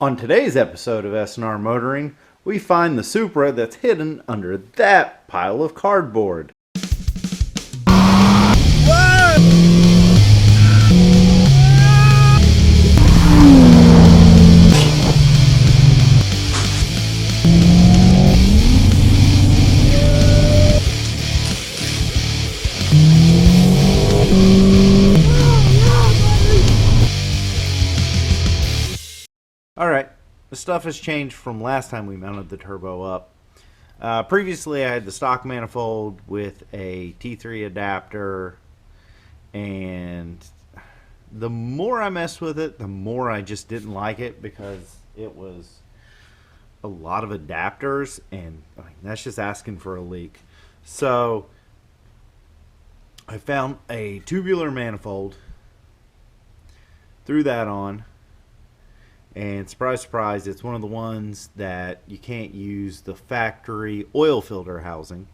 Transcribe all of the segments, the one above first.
On today's episode of S&R Motoring, we find the Supra that's hidden under that pile of cardboard. Alright, the stuff has changed from last time we mounted the turbo up. Previously I had the stock manifold with a T3 adapter, and the more I messed with it, the more I just didn't like it because it was a lot of adapters, and I mean, that's just asking for a leak. So I found a tubular manifold, threw that on, and surprise, surprise, it's one of the ones that you can't use the factory oil filter housing.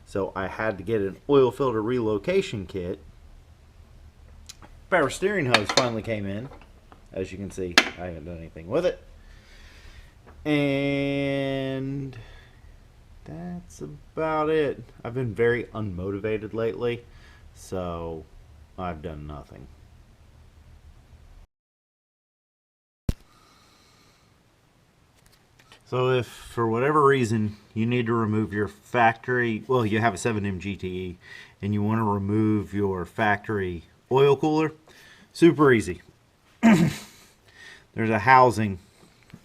So I had to get an oil filter relocation kit. Power steering hose finally came in. As you can see, I haven't done anything with it. And that's about it. I've been very unmotivated lately, so I've done nothing. So if for whatever reason you need to remove your factory, well, you have a 7M GTE and you want to remove your factory oil cooler, super easy. There's a housing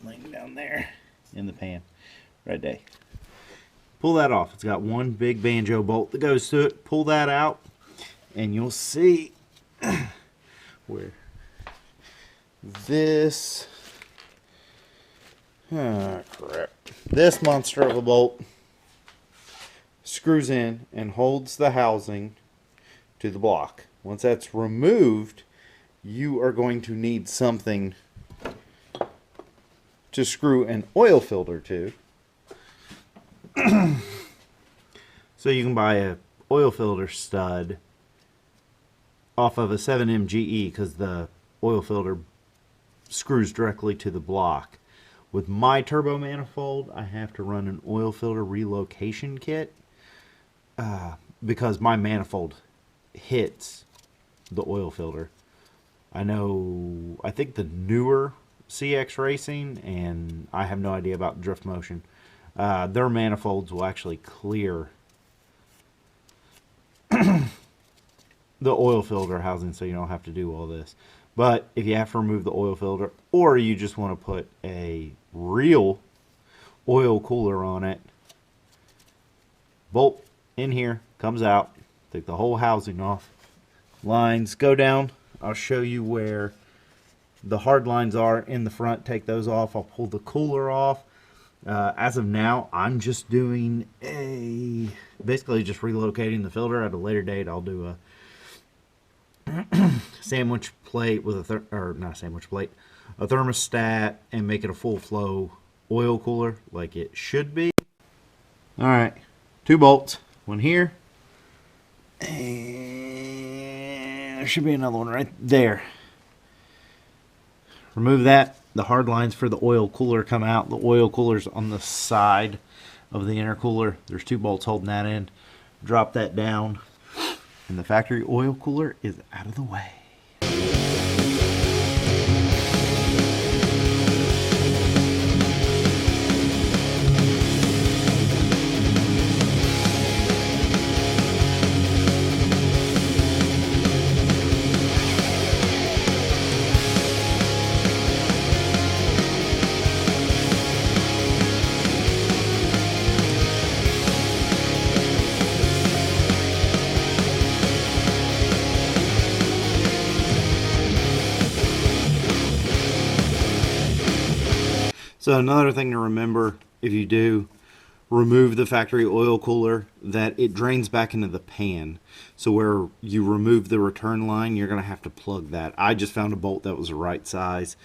laying down there in the pan right there. Pull that off. It's got one big banjo bolt that goes to it. Pull that out and you'll see where this crap. This monster of a bolt screws in and holds the housing to the block. Once that's removed, you are going to need something to screw an oil filter to. So you can buy a oil filter stud off of a 7M GE because the oil filter screws directly to the block. With my turbo manifold, I have to run an oil filter relocation kit because my manifold hits the oil filter. I think the newer CX Racing, and I have no idea about drift motion, their manifolds will actually clear the oil filter housing so you don't have to do all this. But if you have to remove the oil filter, or you just want to put a real oil cooler on it, bolt in here, comes out, take the whole housing off, lines go down. I'll show you where the hard lines are in the front. Take those off. I'll pull the cooler off. As of now, I'm just doing basically just relocating the filter. At a later date, I'll do a sandwich plate with a thermostat and make it a full flow oil cooler like it should be. All right, 2 bolts, one here, and there should be another one right there. Remove that. The hard lines for the oil cooler come out. The oil cooler's on the side of the intercooler. There's 2 bolts holding that in. Drop that down, and the factory oil cooler is out of the way. So another thing to remember, if you do remove the factory oil cooler, that it drains back into the pan. So where you remove the return line, you're going to have to plug that. I just found a bolt that was the right size.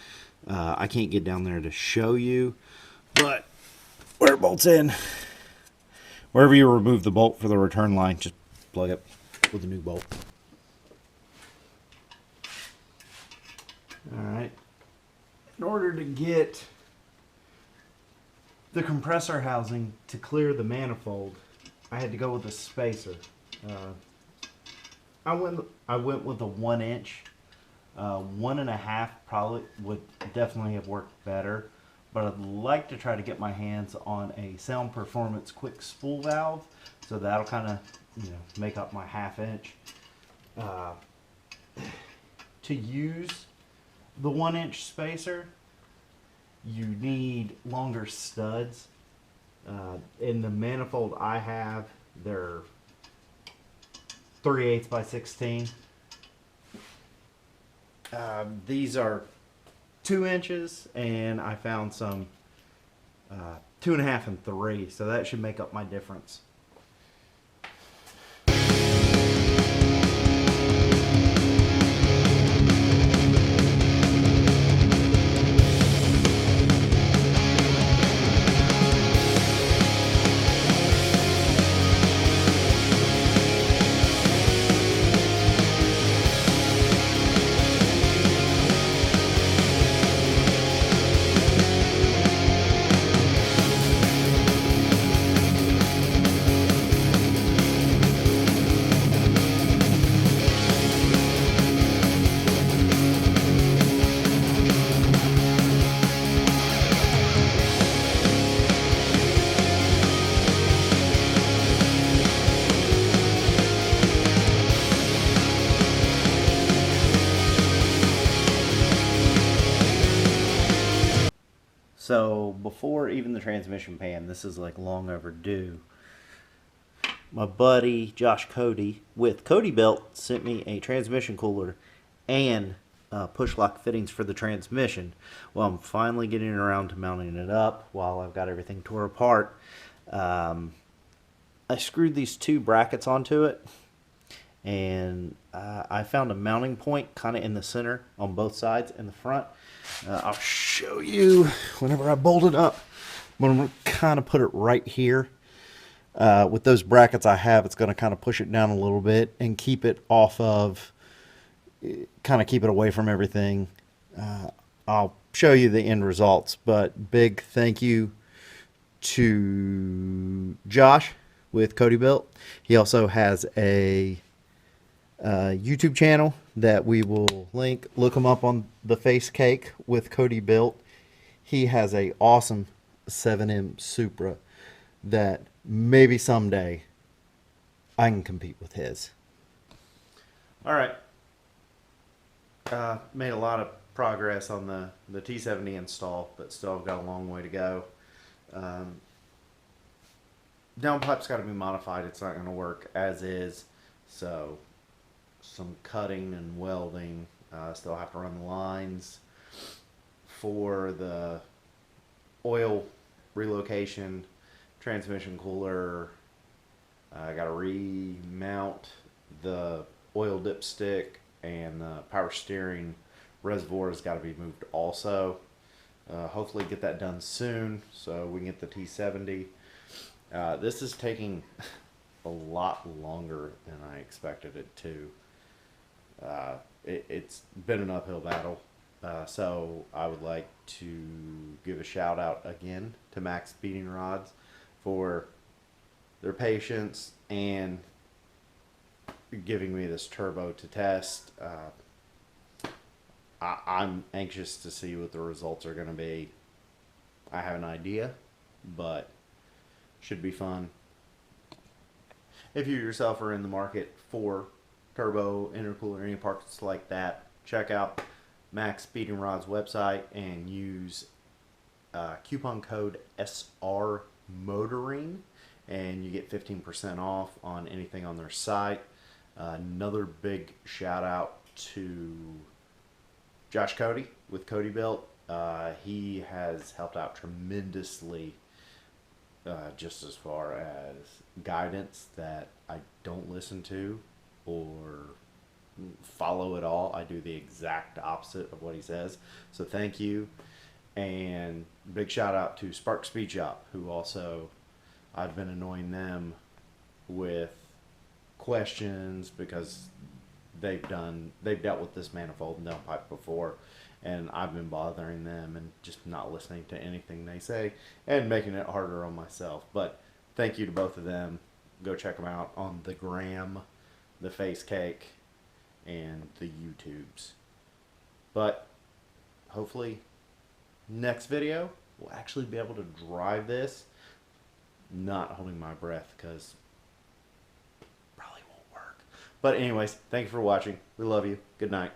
I can't get down there to show you, but where it bolts in, wherever you remove the bolt for the return line, just plug it with a new bolt. All right. in order to get the compressor housing to clear the manifold, I had to go with a spacer. I went with a 1 inch. 1.5 probably would definitely have worked better, but I'd like to try to get my hands on a Sound Performance quick spool valve, so that'll kind of, you know, make up my 1/2 inch. To use the 1 inch spacer, you need longer studs. In the manifold I have, they're 3/8 by 16. These are 2 inches, and I found some 2.5 and 3, so that should make up my difference. So before even the transmission pan, this is like long overdue. My buddy Josh Cody with Cody Built sent me a transmission cooler and push lock fittings for the transmission. Well, I'm finally getting around to mounting it up while I've got everything tore apart. I screwed these 2 brackets onto it, and I found a mounting point kind of in the center on both sides in the front. I'll show you whenever I bolt it up, but I'm going to kind of put it right here. With those brackets I have, it's going to kind of push it down a little bit and keep it off of, kind of keep it away from everything. I'll show you the end results, but big thank you to Josh with Cody Built. He also has a YouTube channel that we will link. Look him up on the Face Cake with Cody Built. He has a awesome 7M Supra that maybe someday I can compete with his. All right. Made a lot of progress on the T70 install, but still I've got a long way to go. Downpipe's got to be modified. It's not going to work as is, so some cutting and welding. Still have to run the lines for the oil relocation, transmission cooler. I got to remount the oil dipstick, and the power steering reservoir has got to be moved also. Hopefully get that done soon so we can get the T70. This is taking a lot longer than I expected it to. It's been an uphill battle. So I would like to give a shout out again to Maxpeedingrods for their patience and giving me this turbo to test. I'm anxious to see what the results are going to be. I have an idea, but should be fun. If you yourself are in the market for turbo, intercooler, any parts like that, check out Maxpeedingrods website and use coupon code sandrmotoring, and you get 15% off on anything on their site. Another big shout out to Josh Cody with Cody Built. He has helped out tremendously, just as far as guidance that I don't listen to or follow at all. I do the exact opposite of what he says. So thank you. And big shout out to Spark Speed Shop, who also, I've been annoying them with questions because they've dealt with this manifold and downpipe before, and I've been bothering them and just not listening to anything they say and making it harder on myself. But thank you to both of them. Go check them out on the gram, the face cake, and the YouTubes. But hopefully next video we'll actually be able to drive this not holding my breath, because probably won't work. But anyways, thank you for watching. We love you. Good night.